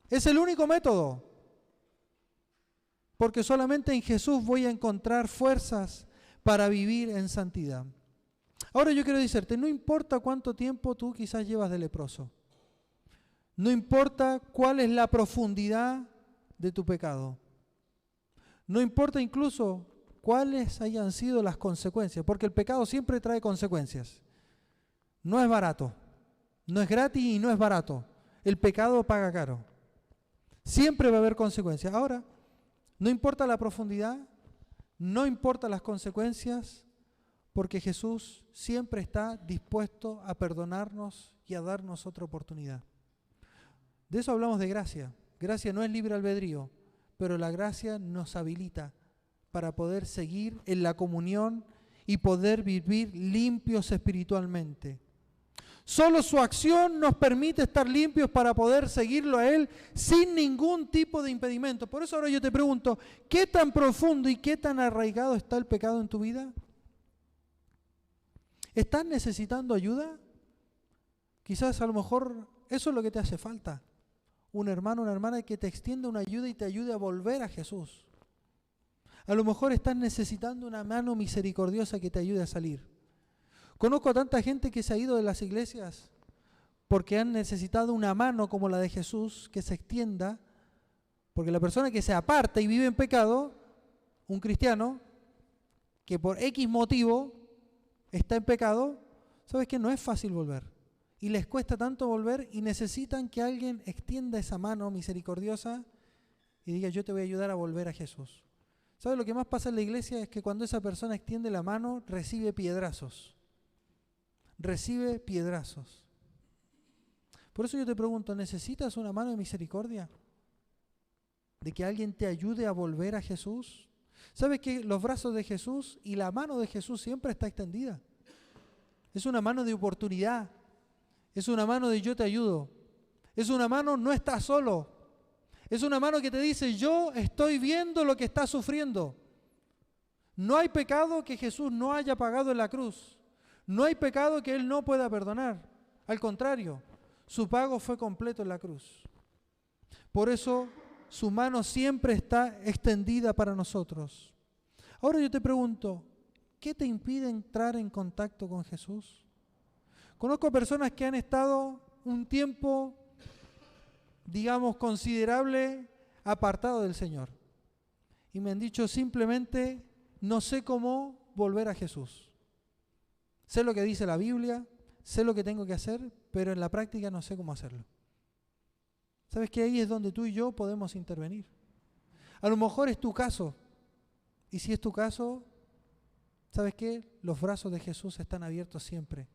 Es el único método. Porque solamente en Jesús voy a encontrar fuerzas para vivir en santidad. Ahora yo quiero decirte, no importa cuánto tiempo tú quizás llevas de leproso. No importa cuál es la profundidad de tu pecado. No importa incluso cuáles hayan sido las consecuencias, porque el pecado siempre trae consecuencias. No es barato, no es gratis y no es barato. El pecado paga caro. Siempre va a haber consecuencias. Ahora, no importa la profundidad, no importa las consecuencias, porque Jesús siempre está dispuesto a perdonarnos y a darnos otra oportunidad. De eso hablamos de gracia. Gracia no es libre albedrío, pero la gracia nos habilita para poder seguir en la comunión y poder vivir limpios espiritualmente. Solo su acción nos permite estar limpios para poder seguirlo a Él sin ningún tipo de impedimento. Por eso ahora yo te pregunto, ¿qué tan profundo y qué tan arraigado está el pecado en tu vida? ¿Estás necesitando ayuda? Quizás a lo mejor eso es lo que te hace falta. Un hermano, una hermana que te extienda una ayuda y te ayude a volver a Jesús. A lo mejor estás necesitando una mano misericordiosa que te ayude a salir. Conozco a tanta gente que se ha ido de las iglesias porque han necesitado una mano como la de Jesús que se extienda, porque la persona que se aparta y vive en pecado, un cristiano que por X motivo está en pecado, ¿sabes qué? No es fácil volver. Y les cuesta tanto volver y necesitan que alguien extienda esa mano misericordiosa y diga, yo te voy a ayudar a volver a Jesús. ¿Sabes lo que más pasa en la iglesia? Es que cuando esa persona extiende la mano, recibe piedrazos. Recibe piedrazos. Por eso yo te pregunto, ¿necesitas una mano de misericordia? ¿De que alguien te ayude a volver a Jesús? ¿Sabes que los brazos de Jesús y la mano de Jesús siempre está extendida? Es una mano de oportunidad. Es una mano de yo te ayudo. Es una mano, no estás solo. Es una mano que te dice, yo estoy viendo lo que estás sufriendo. No hay pecado que Jesús no haya pagado en la cruz. No hay pecado que Él no pueda perdonar. Al contrario, su pago fue completo en la cruz. Por eso su mano siempre está extendida para nosotros. Ahora yo te pregunto, ¿qué te impide entrar en contacto con Jesús? Conozco personas que han estado un tiempo, digamos, considerable apartado del Señor. Y me han dicho simplemente, no sé cómo volver a Jesús. Sé lo que dice la Biblia, sé lo que tengo que hacer, pero en la práctica no sé cómo hacerlo. ¿Sabes que ahí es donde tú y yo podemos intervenir? A lo mejor es tu caso. Y si es tu caso, ¿sabes qué? Los brazos de Jesús están abiertos siempre.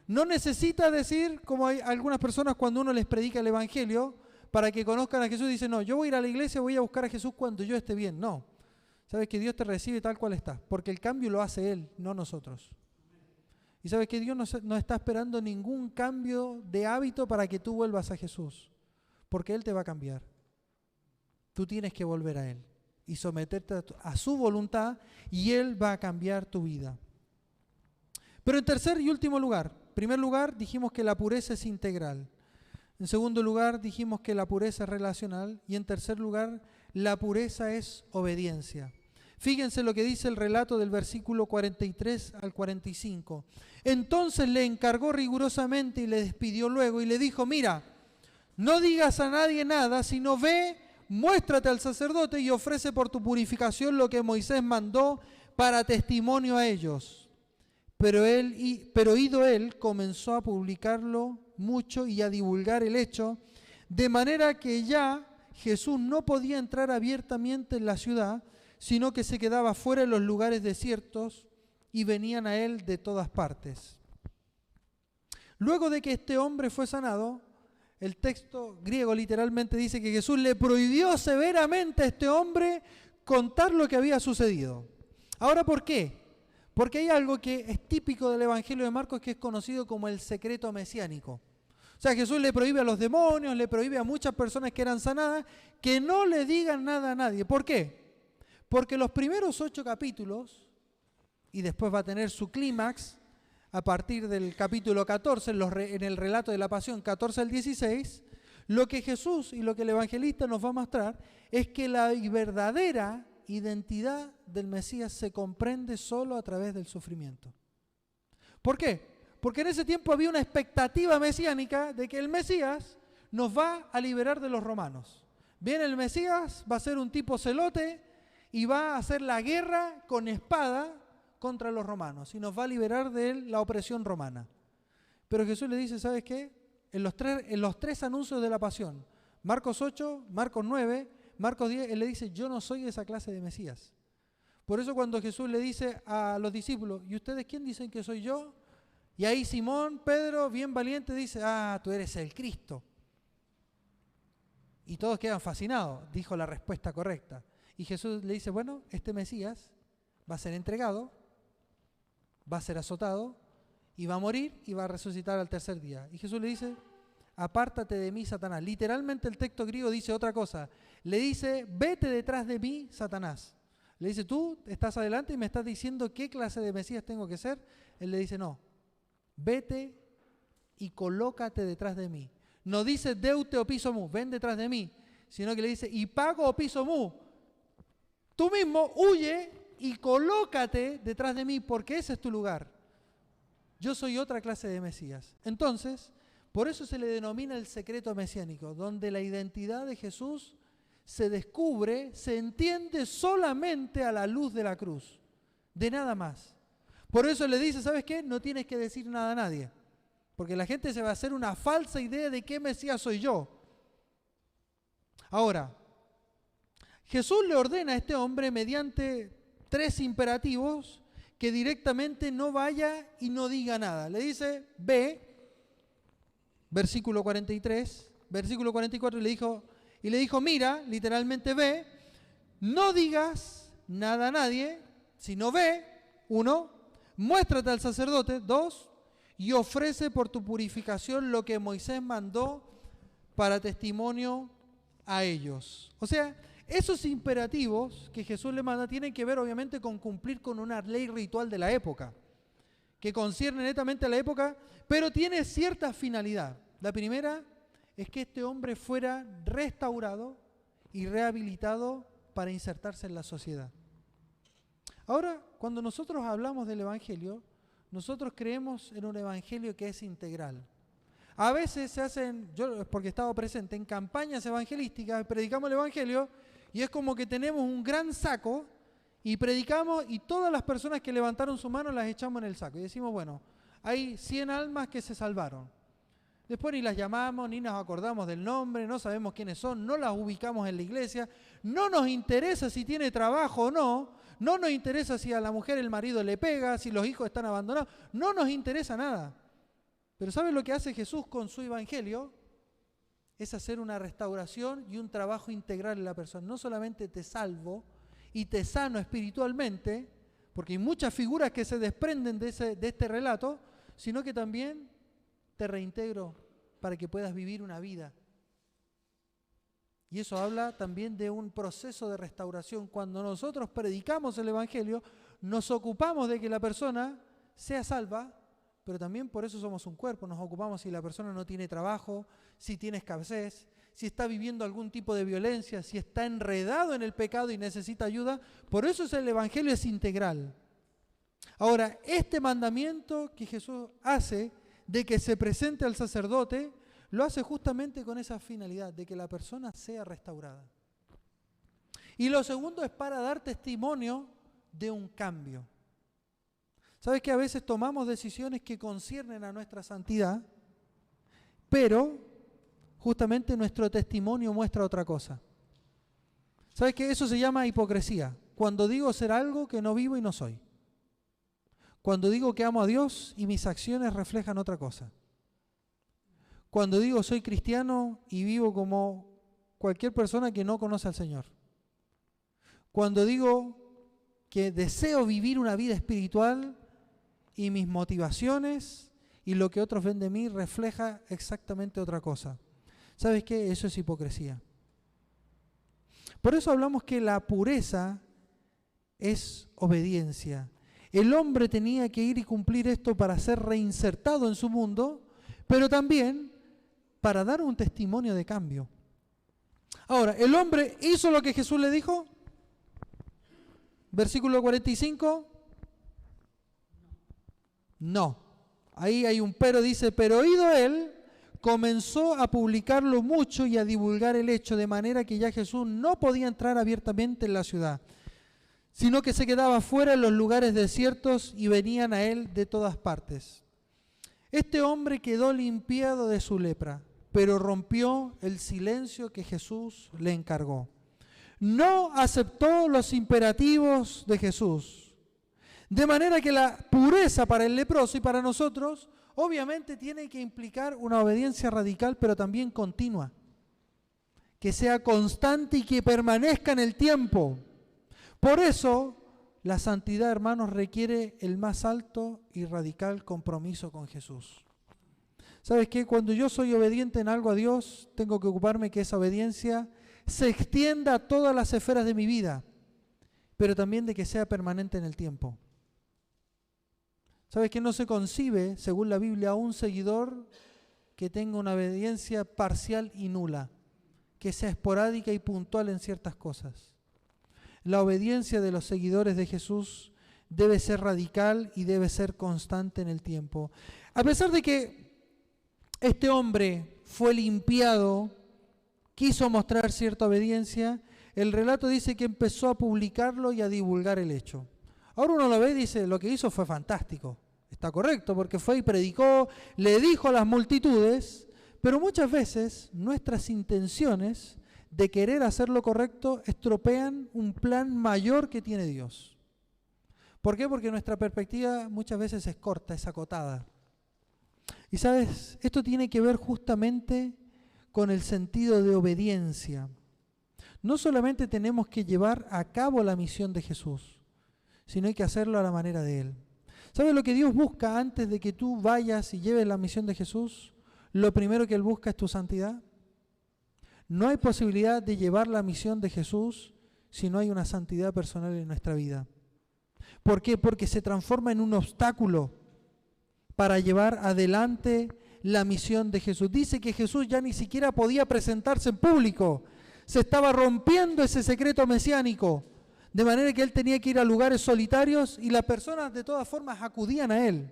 No necesita decir, como hay algunas personas cuando uno les predica el Evangelio, para que conozcan a Jesús, dicen, no, yo voy a ir a la iglesia, voy a buscar a Jesús cuando yo esté bien. No, sabes que Dios te recibe tal cual estás, porque el cambio lo hace Él, no nosotros. Y sabes que Dios no está esperando ningún cambio de hábito para que tú vuelvas a Jesús, porque Él te va a cambiar. Tú tienes que volver a Él y someterte a su voluntad y Él va a cambiar tu vida. Pero en tercer y último lugar, en primer lugar dijimos que la pureza es integral. En segundo lugar dijimos que la pureza es relacional y en tercer lugar la pureza es obediencia. Fíjense lo que dice el relato del versículo 43 al 45. Entonces le encargó rigurosamente y le despidió luego y le dijo, mira, no digas a nadie nada, sino ve, muéstrate al sacerdote y ofrece por tu purificación lo que Moisés mandó para testimonio a ellos. Pero ido él, comenzó a publicarlo mucho y a divulgar el hecho, de manera que ya Jesús no podía entrar abiertamente en la ciudad, sino que se quedaba fuera en los lugares desiertos y venían a él de todas partes. Luego de que este hombre fue sanado, el texto griego literalmente dice que Jesús le prohibió severamente a este hombre contar lo que había sucedido. Ahora, ¿por qué? Porque hay algo que es típico del Evangelio de Marcos que es conocido como el secreto mesiánico. O sea, Jesús le prohíbe a los demonios, le prohíbe a muchas personas que eran sanadas que no le digan nada a nadie. ¿Por qué? Porque los primeros 8 capítulos, y después va a tener su clímax a partir del capítulo 14, en el relato de la pasión 14 al 16, lo que Jesús y lo que el evangelista nos va a mostrar es que la verdadera identidad del Mesías se comprende solo a través del sufrimiento. ¿Por qué? Porque en ese tiempo había una expectativa mesiánica de que el Mesías nos va a liberar de los romanos. Bien, el Mesías va a ser un tipo celote y va a hacer la guerra con espada contra los romanos y nos va a liberar de la opresión romana. Pero Jesús le dice, ¿sabes qué? En los tres anuncios de la pasión, Marcos 8, Marcos 9, Marcos 10, Él le dice, yo no soy esa clase de Mesías. Por eso cuando Jesús le dice a los discípulos, ¿y ustedes quién dicen que soy yo? Y ahí Simón, Pedro, bien valiente, dice, tú eres el Cristo. Y todos quedan fascinados, dijo la respuesta correcta. Y Jesús le dice, bueno, este Mesías va a ser entregado, va a ser azotado, y va a morir y va a resucitar al tercer día. Y Jesús le dice, apártate de mí, Satanás. Literalmente el texto griego dice otra cosa. Le dice, vete detrás de mí, Satanás. Le dice, tú estás adelante y me estás diciendo qué clase de Mesías tengo que ser. Él le dice, no, vete y colócate detrás de mí. No dice, deute o piso mu, ven detrás de mí, sino que le dice, y pago o piso mu. Tú mismo huye y colócate detrás de mí, porque ese es tu lugar. Yo soy otra clase de Mesías. Entonces, por eso se le denomina el secreto mesiánico, donde la identidad de Jesús se descubre, se entiende solamente a la luz de la cruz, de nada más. Por eso le dice, ¿sabes qué? No tienes que decir nada a nadie, porque la gente se va a hacer una falsa idea de qué Mesías soy yo. Ahora, Jesús le ordena a este hombre mediante 3 imperativos que directamente no vaya y no diga nada. Le dice, ve, versículo 43, versículo 44, y le dijo, mira, literalmente ve, no digas nada a nadie, sino ve, 1, muéstrate al sacerdote, 2, y ofrece por tu purificación lo que Moisés mandó para testimonio a ellos. O sea, esos imperativos que Jesús le manda tienen que ver obviamente con cumplir con una ley ritual de la época, que concierne netamente a la época, pero tiene cierta finalidad. La primera es que este hombre fuera restaurado y rehabilitado para insertarse en la sociedad. Ahora, cuando nosotros hablamos del Evangelio, nosotros creemos en un Evangelio que es integral. A veces se hacen, yo porque he estado presente en campañas evangelísticas, predicamos el Evangelio y es como que tenemos un gran saco y predicamos y todas las personas que levantaron su mano las echamos en el saco y decimos, bueno, hay 100 almas que se salvaron. Después ni las llamamos, ni nos acordamos del nombre, no sabemos quiénes son, no las ubicamos en la iglesia, no nos interesa si tiene trabajo o no, No nos interesa si a la mujer el marido le pega, si los hijos están abandonados. No nos interesa nada. Pero ¿sabes lo que hace Jesús con su evangelio? Es hacer una restauración y un trabajo integral en la persona. No solamente te salvo y te sano espiritualmente, porque hay muchas figuras que se desprenden de este relato, sino que también te reintegro para que puedas vivir una vida. Y eso habla también de un proceso de restauración. Cuando nosotros predicamos el evangelio, nos ocupamos de que la persona sea salva, pero también por eso somos un cuerpo. Nos ocupamos si la persona no tiene trabajo, si tiene escasez, si está viviendo algún tipo de violencia, si está enredado en el pecado y necesita ayuda. Por eso el evangelio es integral. Ahora, este mandamiento que Jesús hace de que se presente al sacerdote, lo hace justamente con esa finalidad, de que la persona sea restaurada. Y lo segundo es para dar testimonio de un cambio. ¿Sabes que a veces tomamos decisiones que conciernen a nuestra santidad, pero justamente nuestro testimonio muestra otra cosa? ¿Sabes que eso se llama hipocresía? Cuando digo ser algo que no vivo y no soy. Cuando digo que amo a Dios y mis acciones reflejan otra cosa. Cuando digo soy cristiano y vivo como cualquier persona que no conoce al Señor. Cuando digo que deseo vivir una vida espiritual y mis motivaciones y lo que otros ven de mí refleja exactamente otra cosa. ¿Sabes qué? Eso es hipocresía. Por eso hablamos que la pureza es obediencia. El hombre tenía que ir y cumplir esto para ser reinsertado en su mundo, pero también para dar un testimonio de cambio. Ahora, ¿el hombre hizo lo que Jesús le dijo? Versículo 45. No. Ahí hay un pero, dice, pero oído él, comenzó a publicarlo mucho y a divulgar el hecho, de manera que ya Jesús no podía entrar abiertamente en la ciudad, sino que se quedaba fuera en los lugares desiertos y venían a él de todas partes. Este hombre quedó limpiado de su lepra, pero rompió el silencio que Jesús le encargó. No aceptó los imperativos de Jesús. De manera que la pureza para el leproso y para nosotros, obviamente tiene que implicar una obediencia radical, pero también continua. Que sea constante y que permanezca en el tiempo. Por eso, la santidad, hermanos, requiere el más alto y radical compromiso con Jesús. ¿Sabes qué? Cuando yo soy obediente en algo a Dios, tengo que ocuparme que esa obediencia se extienda a todas las esferas de mi vida, pero también de que sea permanente en el tiempo. ¿Sabes qué? No se concibe, según la Biblia, un seguidor que tenga una obediencia parcial y nula, que sea esporádica y puntual en ciertas cosas. La obediencia de los seguidores de Jesús debe ser radical y debe ser constante en el tiempo. A pesar de que este hombre fue limpiado, quiso mostrar cierta obediencia, el relato dice que empezó a publicarlo y a divulgar el hecho. Ahora uno lo ve y dice, lo que hizo fue fantástico. Está correcto, porque fue y predicó, le dijo a las multitudes, pero muchas veces nuestras intenciones de querer hacer lo correcto estropean un plan mayor que tiene Dios. ¿Por qué? Porque nuestra perspectiva muchas veces es corta, es acotada. Y sabes, esto tiene que ver justamente con el sentido de obediencia. No solamente tenemos que llevar a cabo la misión de Jesús, sino hay que hacerlo a la manera de Él. ¿Sabes lo que Dios busca antes de que tú vayas y lleves la misión de Jesús? Lo primero que Él busca es tu santidad. No hay posibilidad de llevar la misión de Jesús si no hay una santidad personal en nuestra vida. ¿Por qué? Porque se transforma en un obstáculo para llevar adelante la misión de Jesús. Dice que Jesús ya ni siquiera podía presentarse en público. Se estaba rompiendo ese secreto mesiánico, de manera que Él tenía que ir a lugares solitarios y las personas de todas formas acudían a Él.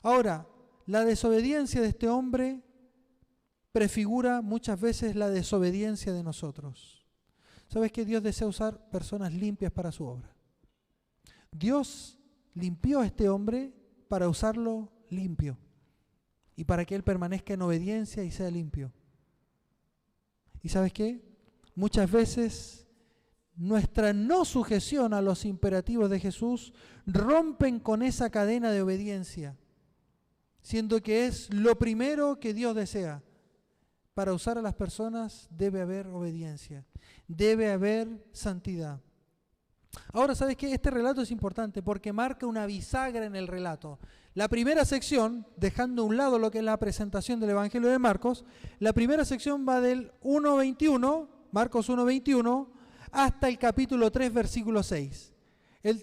Ahora, la desobediencia de este hombre prefigura muchas veces la desobediencia de nosotros. ¿Sabes que Dios desea usar personas limpias para su obra? Dios limpió a este hombre para usarlo limpio y para que él permanezca en obediencia y sea limpio. ¿Y sabes qué? Muchas veces nuestra no sujeción a los imperativos de Jesús rompen con esa cadena de obediencia, siendo que es lo primero que Dios desea. Para usar a las personas debe haber obediencia, debe haber santidad. Ahora, ¿sabes qué? Este relato es importante porque marca una bisagra en el relato. La primera sección, dejando a un lado lo que es la presentación del Evangelio de Marcos, la primera sección va del 1:21, Marcos 1:21, hasta el capítulo 3, versículo 6.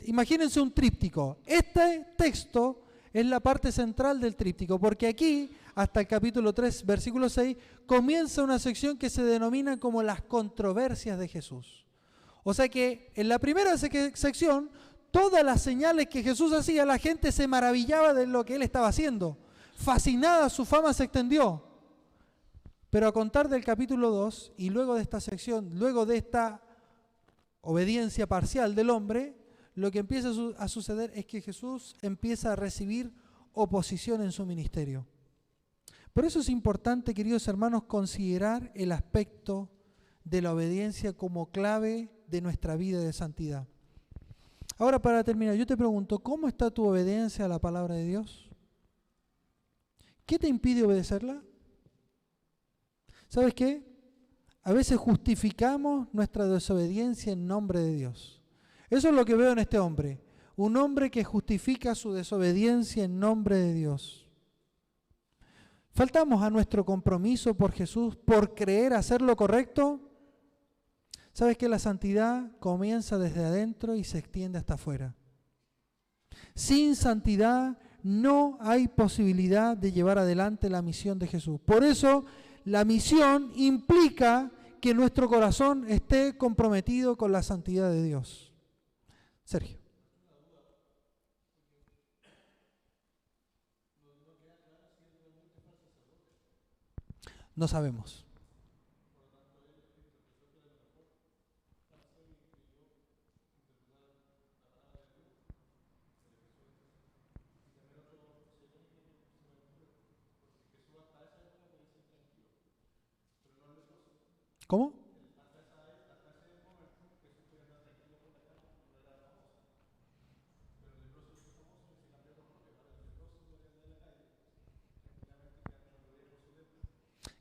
Imagínense un tríptico. Este texto es la parte central del tríptico, porque aquí, hasta el capítulo 3, versículo 6, comienza una sección que se denomina como las controversias de Jesús. O sea que en la primera sección, todas las señales que Jesús hacía, la gente se maravillaba de lo que Él estaba haciendo. Fascinada, su fama se extendió. Pero a contar del capítulo 2, y luego de esta sección, luego de esta obediencia parcial del hombre, lo que empieza a suceder es que Jesús empieza a recibir oposición en su ministerio. Por eso es importante, queridos hermanos, considerar el aspecto de la obediencia como clave de nuestra vida de santidad. Ahora, para terminar, yo te pregunto, ¿cómo está tu obediencia a la palabra de Dios? ¿Qué te impide obedecerla? ¿Sabes qué? A veces justificamos nuestra desobediencia en nombre de Dios. Eso es lo que veo en este hombre. Un hombre que justifica su desobediencia en nombre de Dios. ¿Faltamos a nuestro compromiso por Jesús, por creer hacer lo correcto? ¿Sabes que la santidad comienza desde adentro y se extiende hasta afuera? Sin santidad no hay posibilidad de llevar adelante la misión de Jesús. Por eso la misión implica que nuestro corazón esté comprometido con la santidad de Dios. Sergio. No sabemos. ¿Cómo?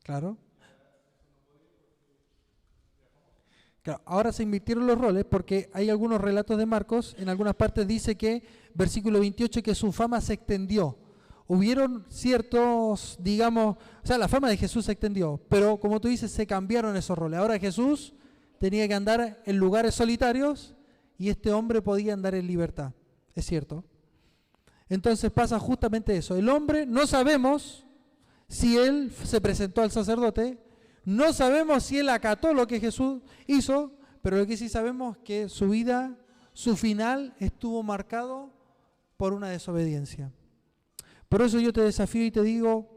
Claro. Claro. Ahora se invirtieron los roles porque hay algunos relatos de Marcos, en algunas partes dice que, versículo 28, que su fama se extendió. Hubieron ciertos, digamos, o sea, la fama de Jesús se extendió, pero como tú dices, se cambiaron esos roles. Ahora Jesús tenía que andar en lugares solitarios y este hombre podía andar en libertad. Es cierto. Entonces pasa justamente eso. El hombre, no sabemos si él se presentó al sacerdote, no sabemos si él acató lo que Jesús hizo, pero lo que sí sabemos es que su vida, su final estuvo marcado por una desobediencia. Por eso yo te desafío y te digo,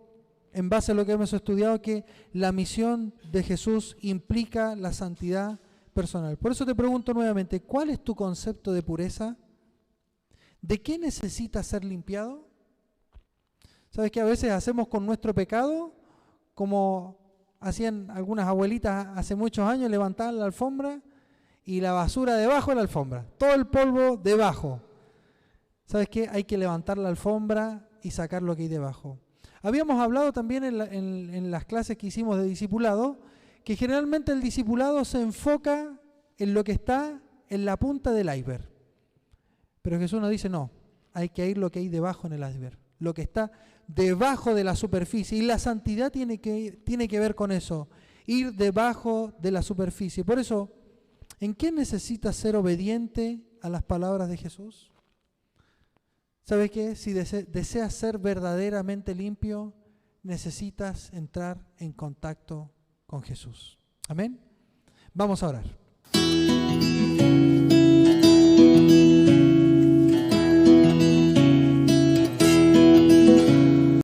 en base a lo que hemos estudiado, que la misión de Jesús implica la santidad personal. Por eso te pregunto nuevamente, ¿cuál es tu concepto de pureza? ¿De qué necesitas ser limpiado? ¿Sabes que a veces hacemos con nuestro pecado como hacían algunas abuelitas hace muchos años? Levantaban la alfombra y la basura debajo de la alfombra, todo el polvo debajo. ¿Sabes qué? Hay que levantar la alfombra y sacar lo que hay debajo. Habíamos hablado también en las clases que hicimos de discipulado, que generalmente el discipulado se enfoca en lo que está en la punta del iceberg. Pero Jesús nos dice, no, hay que ir lo que hay debajo en el iceberg, lo que está debajo de la superficie. Y la santidad tiene que ver con eso, ir debajo de la superficie. Por eso, ¿en qué necesitas ser obediente a las palabras de Jesús? ¿Sabes qué? Si deseas ser verdaderamente limpio, necesitas entrar en contacto con Jesús. Amén. Vamos a orar.